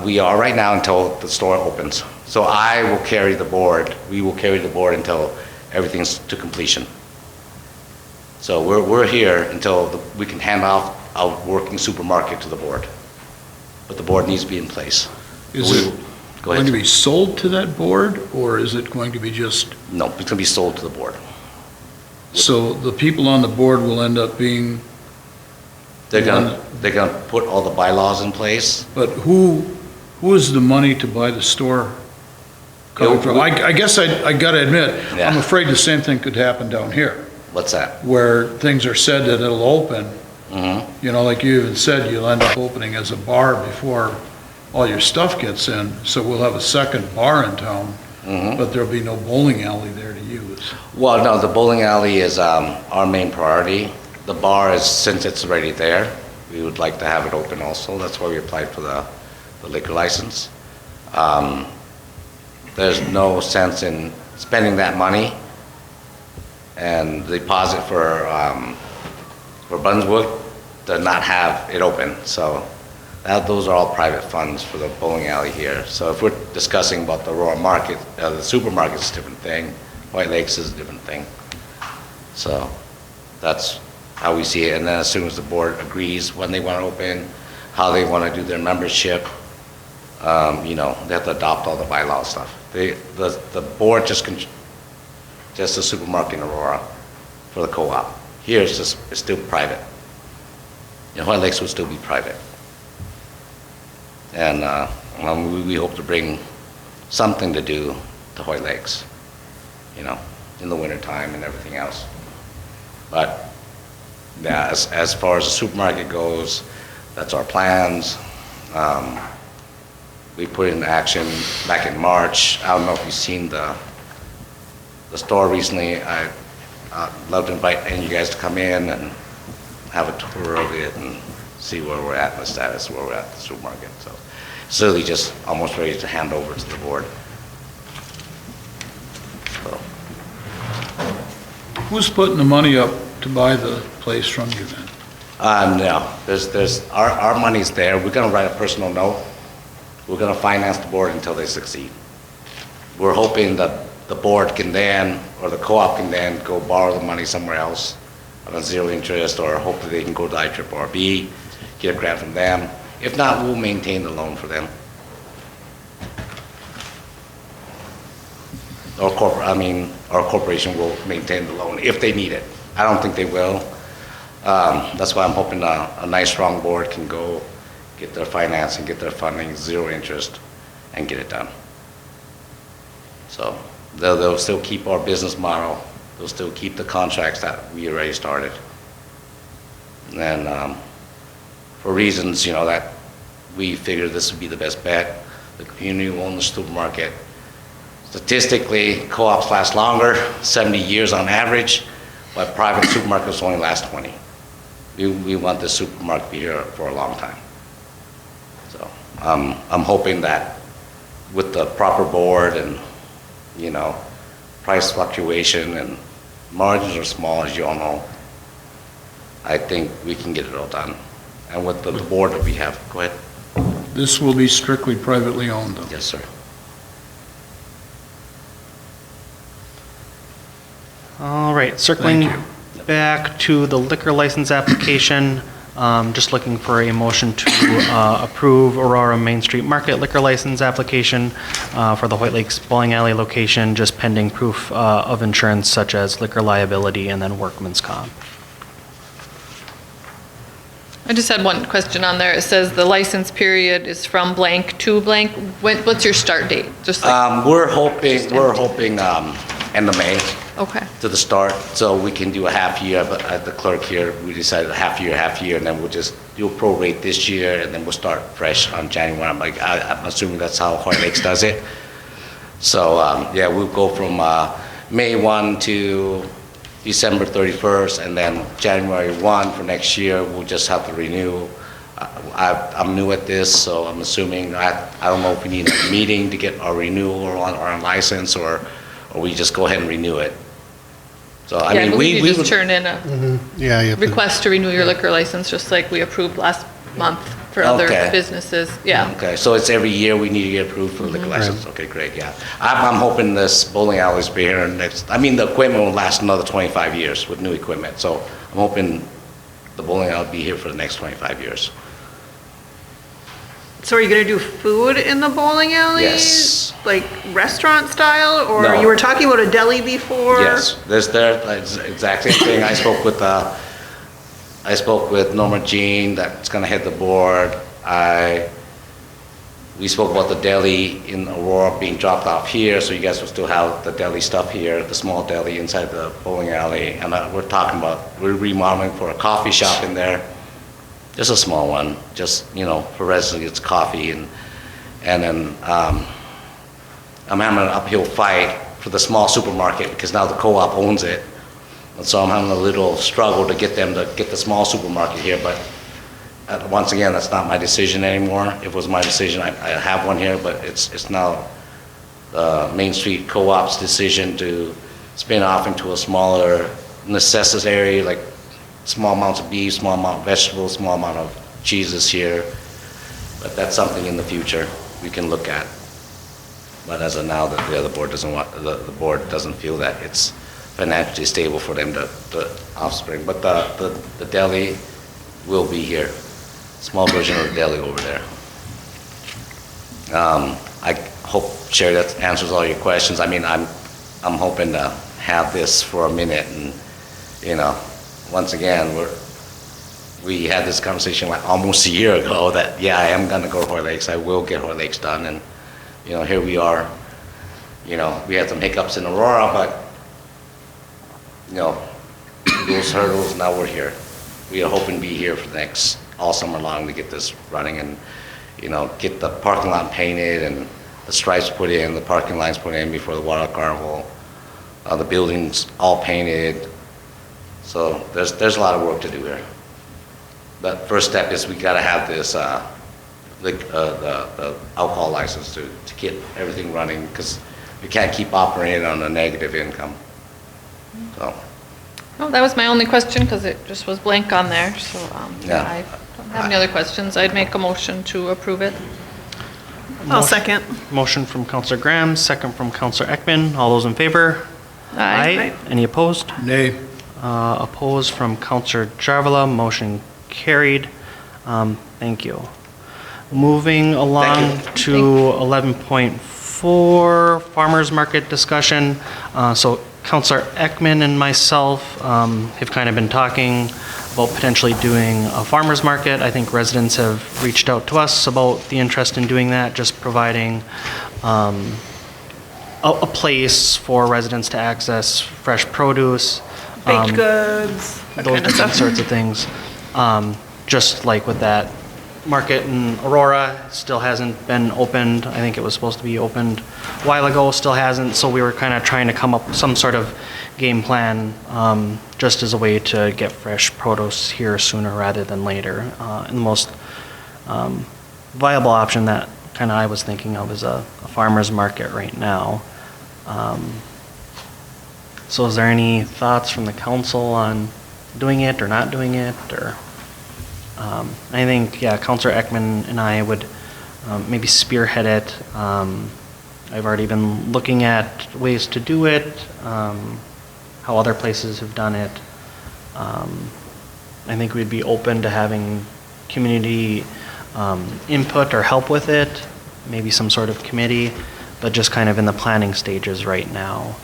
We are right now until the store opens. So I will carry the board. We will carry the board until everything's to completion. So we're here until we can hand off a working supermarket to the board. But the board needs to be in place. Is it going to be sold to that board, or is it going to be just? No, it's going to be sold to the board. So the people on the board will end up being? They're gonna put all the bylaws in place. But who is the money to buy the store coming from. I guess I gotta admit, Yeah. I'm afraid the same thing could happen down here, What's that? where things are said that it'll open. Mm-hmm. You know, like you even said, you'll end up opening as a bar before all your stuff gets in, so we'll have a second bar in town, Mm-hmm. but there'll be no bowling alley there to use. Well, no, the bowling alley is our main priority. The bar is, since it's already there, we would like to have it open also. That's why we applied for the liquor license. There's no sense in spending that money and the deposit for Brunswick to not have it open. So those are all private funds for the bowling alley here. So if we're discussing about the Aurora Market, the supermarket's a different thing. White Lakes is a different thing. So that's how we see it. And then as soon as the board agrees when they want to open, how they want to do their membership, you know, they have to adopt all the bylaw stuff. The board just a supermarket in Aurora for the co-op. Here it's still private. You know, White Lakes would still be private. And we hope to bring something to do to Hoyt Lakes, you know, in the wintertime and everything else. But yeah, as far as the supermarket goes, that's our plans. We put in action back in March. I don't know if you've seen the store recently. I'd love to invite any of you guys to come in and have a tour of it and see where we're at in the status, where we're at the supermarket. So it's really just almost ready to hand over to the board. So. Who's putting the money up to buy the place from you then? No, there's our money's there. We're gonna write a personal note. We're gonna finance the board until they succeed. We're hoping that the board can then, or the co-op can then go borrow the money somewhere else on a zero interest, or hopefully they can go to IRRB, get a grant from them. If not, we'll maintain the loan for them. Our corporation will maintain the loan if they need it. I don't think they will. That's why I'm hoping a nice, strong board can go get their financing, get their funding, zero interest, and get it done. So they'll still keep our business model. They'll still keep the contracts that we already started. And for reasons, you know, that we figured this would be the best bet. The community will own the supermarket. Statistically, co-ops last longer, 70 years on average, but private supermarkets only last 20. We want the supermarket to be here for a long time. So I'm hoping that with the proper board and, you know, price fluctuation and margins are small, as you all know, I think we can get it all done. And with the board that we have, go ahead. This will be strictly privately owned though? Yes, sir. All right, circling Thank back to the liquor license application, just looking for a motion to approve Aurora Main Street Market liquor license application for the Hoyt Lakes Bowling Alley location, just pending proof of insurance such as liquor liability and then workman's comp. I just had one question on there. It says the license period is from blank to blank. What's your start date? Just like, We're hoping end of May okay. to the start, so we can do a half year. But at the clerk here, we decided a half year, and then we'll just do a prorate this year, and then we'll start fresh on January. I'm assuming that's how Hoyt Lakes does it. So yeah, we'll go from May 1 to December 31st, and then January 1 for next year, we'll just have to renew. I'm new at this, so I'm assuming, I don't know if we need a meeting to get our renewal or our license, or we just go ahead and renew it. So I Yeah, I mean, believe we you just would, turn in a Yeah, you have to- request to renew your liquor license, just like we approved last month for other Okay. businesses. Yeah. okay, so it's every year we need to get approved for the liquor license. Okay, great, yeah. I'm hoping this bowling alley's be here next, I mean, the equipment will last another 25 years with new equipment, so I'm hoping the bowling alley will be here for the next 25 years. So are you gonna do food in the bowling alley? Yes. Like restaurant style, or No. you were talking about a deli before? Yes, there's exact same thing. I spoke with Norma Jean, that's gonna head the board. we spoke about the deli in Aurora being dropped off here, so you guys will still have the deli stuff here, the small deli inside the bowling alley. And we're talking about, we're remodeling for a coffee shop in there. Just a small one, just, you know, for residents, it's coffee. And then I'm having an uphill fight for the small supermarket because now the co-op owns it. And so I'm having a little struggle to get them to get the small supermarket here, but once again, that's not my decision anymore. If it was my decision, I have one here, but it's now the Main Street Co-op's decision to spin off into a smaller necessities area, like small amounts of beef, small amount of vegetables, small amount of cheeses here. But that's something in the future we can look at. But as of now, the other board doesn't want, the board doesn't feel that it's financially stable for them to offspring. But the deli will be here. Small version of the deli over there. I hope, Sherry, that answers all your questions. I mean, I'm hoping to have this for a minute, and you know, once again, we had this conversation like almost a year ago that yeah, I am gonna go to Hoyt Lakes. I will get Hoyt Lakes done, and you know, here we are. You know, we had some hiccups in Aurora, but you know, those hurdles. Now we're here. We are hoping to be here for the next all summer long to get this running and, you know, get the parking lot painted and the stripes put in, the parking lines put in before the water carnival, the buildings all painted. So there's a lot of work to do here. But first step is we got to have this the alcohol license to get everything running, because we can't keep operating on a negative income. So. No, that was my only question because it just was blank on there. So Yeah. I don't have any other questions. I'd make a motion to approve it. I'll second. Motion from Counselor Graham, second from Counselor Ekman. All those in favor? Aye. Any opposed? Nay. Opposed from Counselor Jarvala. Motion carried. Thank you. Moving along to 11.4, farmers market discussion. So Counselor Ekman and myself have kind of been talking about potentially doing a farmer's market. I think residents have reached out to us about the interest in doing that, just providing a place for residents to access fresh produce. Baked goods, that Those kind of different stuff. sorts of things. Just like with that market in Aurora, still hasn't been opened. I think it was supposed to be opened a while ago, still hasn't. So we were kind of trying to come up with some sort of game plan, just as a way to get fresh produce here sooner rather than later. And the most viable option that kind of I was thinking of is a farmer's market right now. So is there any thoughts from the council on doing it or not doing it, or? I think, yeah, Counselor Ekman and I would maybe spearhead it. I've already been looking at ways to do it, how other places have done it. I think we'd be open to having community input or help with it, maybe some sort of committee, but just kind of in the planning stages right now.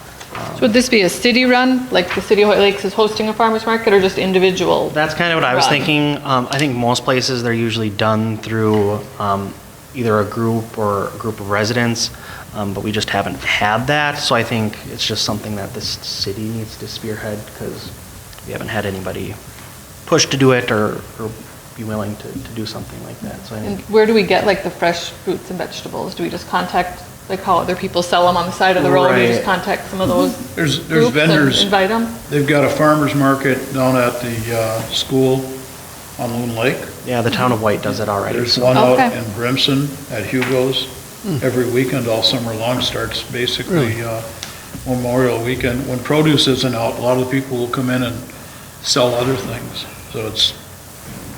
So would this be a city run, like the city of Hoyt Lakes is hosting a farmer's market, or just individual? That's kind of what I was run? thinking. I think most places they're usually done through either a group or a group of residents, but we just haven't had that. So I think it's just something that this city needs to spearhead, because we haven't had anybody push to do it or be willing to do something like that. So I And think where do we get like the fresh fruits and vegetables? Do we just contact, like how other people sell them on the side of the road? We just Right. contact some of those There's groups and vendors. invite them? They've got a farmer's market down at the school on Loon Lake. yeah, the town of White does it already. There's So one out Okay. in Brimson at Hugo's every weekend, all summer long, starts basically Memorial Weekend. When produce isn't out, a lot of the people will come in and sell other things. So it's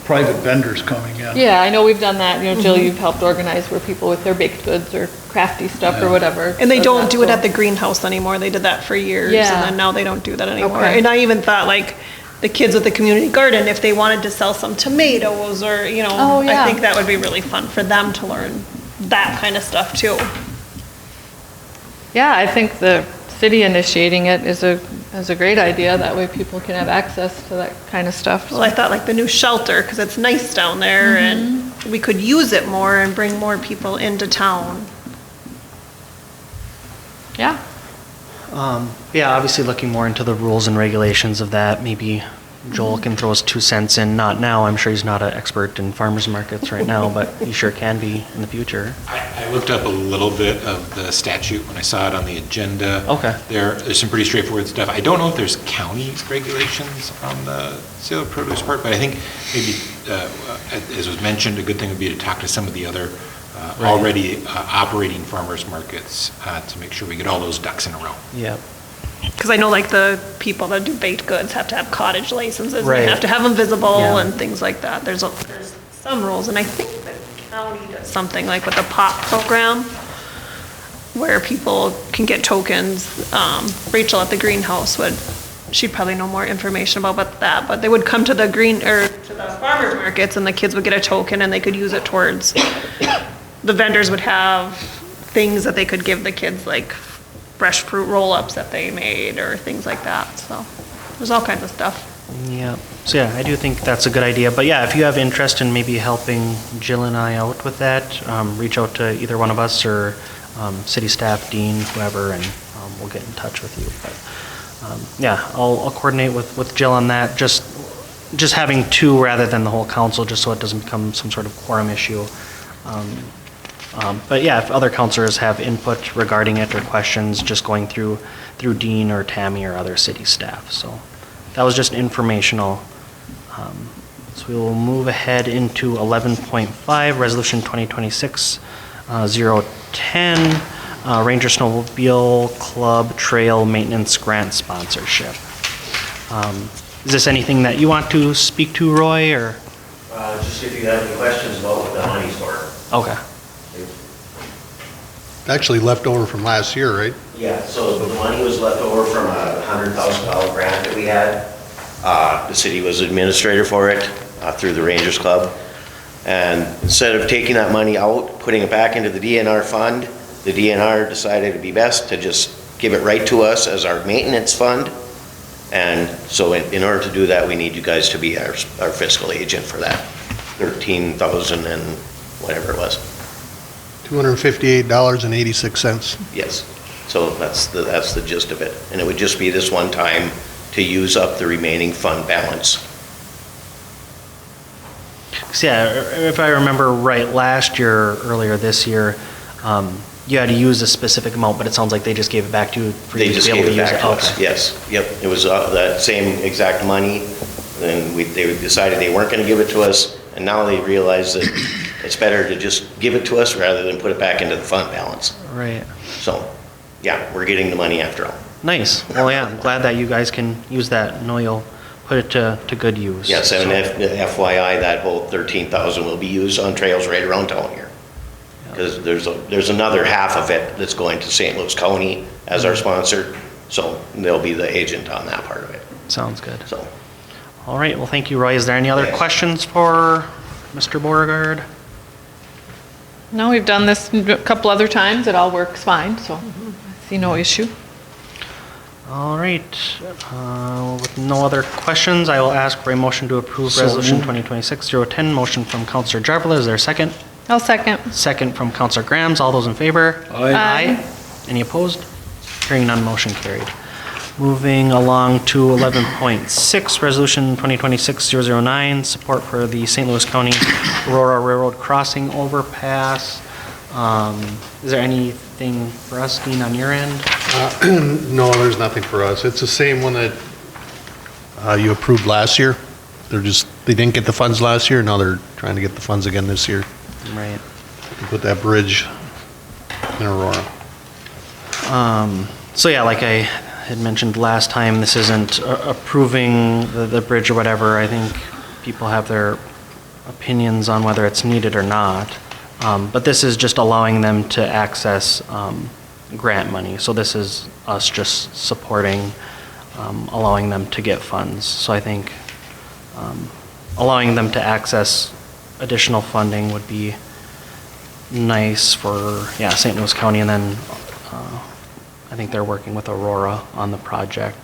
private vendors coming in. Yeah, I know we've done that. You know, Jill, you've helped organize where people with their baked goods or crafty stuff or whatever. And they does don't that, do it so- at the greenhouse anymore. They did that for years. Yeah. And then now they don't do that anymore. Okay. And I even thought like the kids with the community garden, if they wanted to sell some tomatoes or, you know, Oh, yeah. I think that would be really fun for them to learn that kind of stuff too. Yeah, I think the city initiating it is a great idea. That way people can have access to that kind of stuff. Well, I thought like the new shelter, because it's nice down there and we could use it more and bring more people into town. Yeah. Yeah, obviously looking more into the rules and regulations of that. Maybe Joel can throw his 2 cents in, not now. I'm sure he's not an expert in farmers markets right now, but he sure can be in the future. I looked up a little bit of the statute when I saw it on the agenda. Okay. There's some pretty straightforward stuff. I don't know if there's county regulations on the sale of produce part, but I think maybe, as was mentioned, a good thing would be to talk to some of the other already operating farmers markets to make sure we get all those ducks in a row. Yep. Because I know like the people that do baked goods have to have cottage licenses, Right. they have to have them visible Yeah. and things like that. There's some rules, and I think the county does something like with the POP program, where people can get tokens. Rachel at the greenhouse she'd probably know more information about that, but they would come to the to the farmers markets, and the kids would get a token, and they could use it towards, the vendors would have things that they could give the kids, like fresh fruit roll-ups that they made, or things like that, so there's all kinds of stuff. Yeah. So yeah, I do think that's a good idea. But yeah, if you have interest in maybe helping Jill and I out with that, reach out to either one of us or city staff, Dean, whoever, and we'll get in touch with you. But yeah, I'll coordinate with Jill on that. Just having 2 rather than the whole council, just so it doesn't become some sort of quorum issue. But yeah, if other counselors have input regarding it or questions, just going through Dean or Tammy or other city staff. So that was just informational. So we will move ahead into 11.5, Resolution 2026-010, Ranger Snowmobile Club Trail Maintenance Grant Sponsorship. Is this anything that you want to speak to, Roy, or? Just if you have any questions about what the money's for. Okay. Actually left over from last year, right? Yeah, so the money was left over from a $100,000 grant that we had. The city was administrator for it through the Rangers Club. And instead of taking that money out, putting it back into the DNR fund, the DNR decided it'd be best to just give it right to us as our maintenance fund. And so in order to do that, we need you guys to be our fiscal agent for that. $13,000 and whatever it was. $258.86. Yes. So that's the gist of it. And it would just be this one time to use up the remaining fund balance. So yeah, if I remember right, last year, earlier this year, you had to use a specific amount, but it sounds like they just gave it back to you for you to be able to use it. They just gave it back to us, yes. Yep, it was that same exact money. Then they decided they weren't going to give it to us, and now they realize that it's better to just give it to us rather than put it back into the fund balance. Right. So, yeah, we're getting the money after all. Nice. Well, yeah, I'm glad that you guys can use that. I know you'll put it to good use. Yes, and FYI, that whole $13,000 will be used on trails right around town here. Because there's another half of it that's going to St. Louis County as our sponsor, so they'll be the agent on that part of it. Sounds good. So, all right. Well, thank you, Roy. Is there any other questions for Mr. Beauregard? No, we've done this a couple other times. It all works fine, so I see no issue. All right. With no other questions, I will ask for a motion to approve Resolution 2026-010. Motion from Councilor Jarvela. Is there a second? I'll second. Second from Councilor Grams. All those in favor? Aye. Any opposed? Hearing none, motion carried. Moving along to 11.6, Resolution 2026-009, support for the St. Louis County Aurora Railroad Crossing Overpass. Is there anything for us, Dean, on your end? No, there's nothing for us. It's the same one that you approved last year. They didn't get the funds last year, now they're trying to get the funds again this year. Right. To put that bridge in Aurora. So yeah, like I had mentioned last time, this isn't approving the bridge or whatever. I think people have their opinions on whether it's needed or not. But this is just allowing them to access grant money. So this is us just supporting, allowing them to get funds. So I think allowing them to access additional funding would be nice for, St. Louis County, and then I think they're working with Aurora on the project.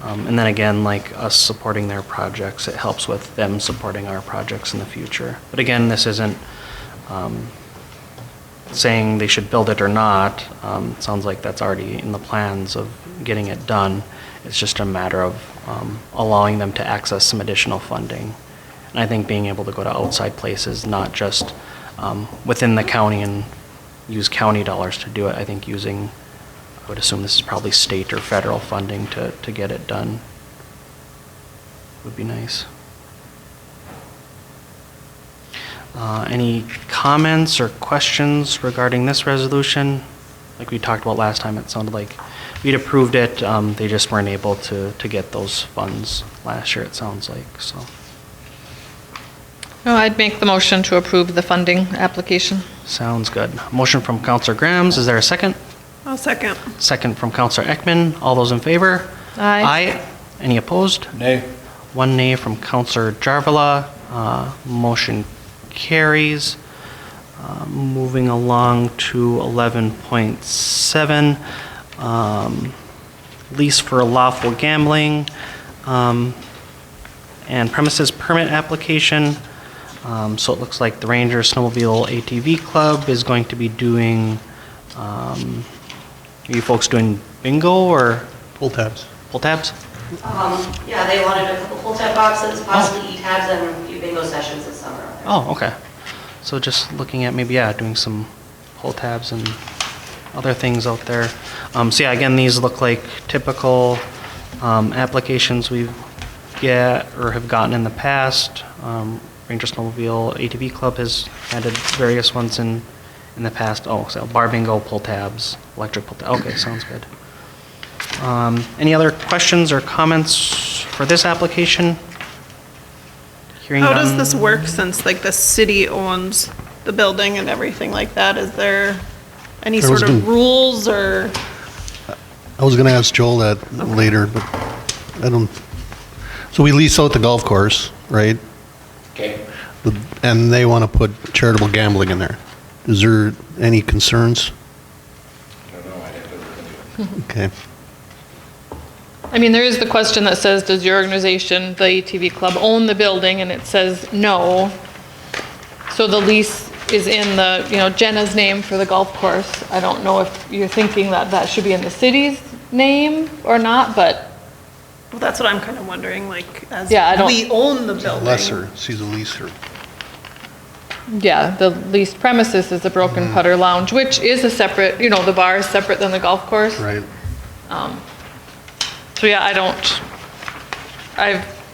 And then again, like us supporting their projects, it helps with them supporting our projects in the future. But again, this isn't saying they should build it or not. Sounds like that's already in the plans of getting it done. It's just a matter of allowing them to access some additional funding. And I think being able to go to outside places, not just within the county and use county dollars to do it. I think using, I would assume this is probably state or federal funding to get it done would be nice. Any comments or questions regarding this resolution? Like we talked about last time, it sounded like we'd approved it. They just weren't able to get those funds last year, it sounds like, so. No, I'd make the motion to approve the funding application. Sounds good. Motion from Counselor Grams. Is there a second? I'll second. Second from Counselor Ekman. All those in favor? Aye. Aye. Any opposed? Nay. One nay from Counselor Jarvala. Motion carries. Moving along to 11.7, lease for lawful gambling and premises permit application. So it looks like the Ranger Snowmobile ATV Club is going to be doing, are you folks doing bingo or? Pull tabs. Pull tabs? Yeah, they wanted a couple pull-tab boxes, possibly e-tabs, and a few bingo sessions this summer. Oh, okay. So just looking at maybe, yeah, doing some pull tabs and other things out there. So yeah, again, these look like typical applications we get or have gotten in the past. Ranger Snowmobile ATV Club has added various ones in the past. Oh, so bar bingo, pull tabs, electric pull tabs. Okay, sounds good. Any other questions or comments for this application? Hearing How does none. this work since like the city owns the building and everything like that? Is there any There was sort of gonna- rules or? I was gonna ask Joel that later, but I don't, so we lease out the golf course, right? Okay. And they wanna put charitable gambling in there. Is there any concerns? I don't know, I didn't look into it. Okay. I mean, there is the question that says, does your organization, the ATV Club, own the building? And it says no. So the lease is in the, Jenna's name for the golf course. I don't know if you're thinking that that should be in the city's name or not, but Well, that's what I'm kind of wondering, like, as Yeah, I don't- we own the building. Lesser, she's a leaser. yeah, the leased premises is the Broken Putter Lounge, which is a separate, the bar is separate than the golf course. Right. So yeah,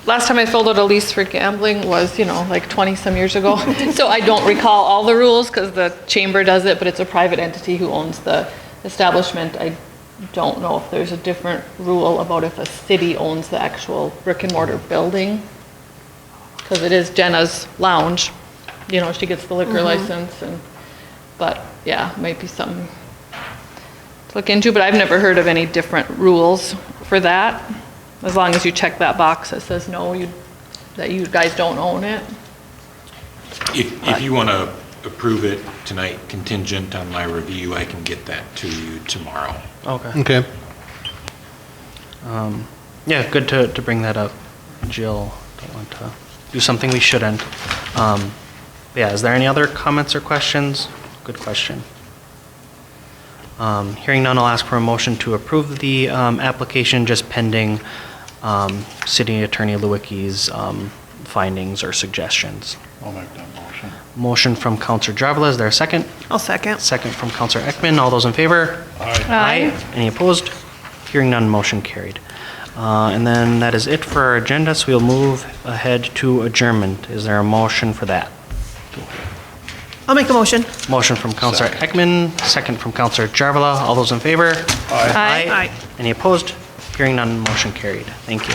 last time I filled out a lease for gambling was, like 20 some years ago. So I don't recall all the rules because the chamber does it, but it's a private entity who owns the establishment. I don't know if there's a different rule about if a city owns the actual brick and mortar building. Because it is Jenna's lounge, she gets the liquor license but yeah, might be something to look into, but I've never heard of any different rules for that. As long as you check that box that says no, that you guys don't own it. If you want to approve it tonight contingent on my review, I can get that to you tomorrow. Okay. Okay. Yeah, good to bring that up, Jill. Don't want to do something we shouldn't. Yeah, is there any other comments or questions? Good question. Hearing none, I'll ask for a motion to approve the application, just pending City Attorney Lewicki's findings or suggestions. I'll make that motion. Motion from Counselor Jarvala, is there a second? I'll second. Second from Counselor Ekman. All those in favor? Aye. Any opposed? Hearing none, motion carried. And then that is it for our agenda, so we'll move ahead to adjournment. Is there a motion for that? I'll make a motion. Motion from Counselor Ekman, second from Counselor Jarvala. All those in favor? Aye. Aye. Any opposed? Hearing none, motion carried. Thank you.